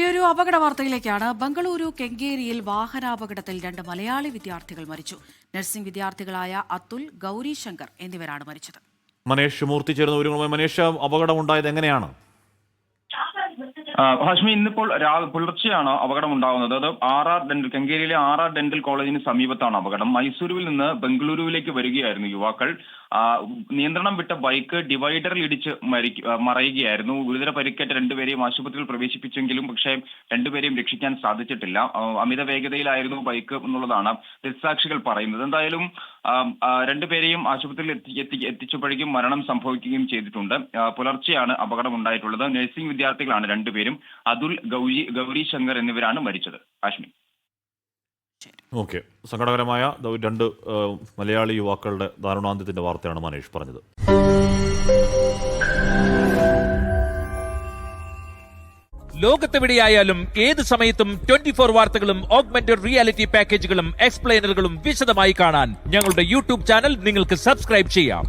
ഒരു അപകട വാർത്തയിലേക്കാണ്. ബംഗളൂരു കെങ്കേരിയിൽ വാഹനാപകടത്തിൽ 2 മലയാളി വിദ്യാർത്ഥികൾ മരിച്ചു. നഴ്സിംഗ് വിദ്യാർത്ഥികളായ അതുൽ, ഗൗരി ശങ്കർ എന്നിവരാണ് മരിച്ചത്. മനേഷ് മൂർത്തി ചേർന്ന വിവരങ്ങളുമായി. മനേഷ്, അപകടമുണ്ടായത് എങ്ങനെയാണ്? ഹാഷ്മി, ഇന്നിപ്പോൾ പുലർച്ചെയാണ് അപകടം ഉണ്ടാകുന്നത്. അത് കെങ്കേരിയിലെ RR ഡെന്റൽ കോളേജിന് സമീപത്താണ് അപകടം. മൈസൂരുവിൽ നിന്ന് ബംഗളൂരുവിലേക്ക് വരികയായിരുന്നു യുവാക്കൾ. നിയന്ത്രണം വിട്ട ബൈക്ക് ഡിവൈഡറിൽ ഇടിച്ച് മറയുകയായിരുന്നു. ഗുരുതര പരിക്കേറ്റ 2 പേരെയും ആശുപത്രിയിൽ പ്രവേശിപ്പിച്ചെങ്കിലും പക്ഷേ 2 പേരെയും രക്ഷിക്കാൻ സാധിച്ചിട്ടില്ല. അമിത വേഗതയിലായിരുന്നു ബൈക്ക് എന്നുള്ളതാണ് ദൃക്സാക്ഷികൾ പറയുന്നത്. എന്തായാലും 2 പേരെയും ആശുപത്രിയിൽ എത്തിച്ചപ്പോഴേക്കും മരണം സംഭവിക്കുകയും ചെയ്തിട്ടുണ്ട്. പുലർച്ചെയാണ് അപകടം ഉണ്ടായിട്ടുള്ളത്. നഴ്സിംഗ് വിദ്യാർത്ഥികളാണ് 2 പേരും. അതുൽ, ഗൗരി ശങ്കർ എന്നിവരാണ് മരിച്ചത്. ഹാഷ്മി, ഓക്കെ. സങ്കടകരമായ 2 മലയാളി യുവാക്കളുടെ ദാരുണാന്ത്യത്തിന്റെ വാർത്തയാണ് മനേഷ് പറഞ്ഞത്. ലോകത്തെവിടെയായാലും ഏത് സമയത്തും 24 വാർത്തകളും ഓഗ്മെന്റഡ് റിയാലിറ്റി പാക്കേജുകളും എക്സ്പ്ലെയിനറുകളും വിശദമായി കാണാൻ ഞങ്ങളുടെ യൂട്യൂബ് ചാനൽ നിങ്ങൾക്ക് സബ്സ്ക്രൈബ് ചെയ്യാം.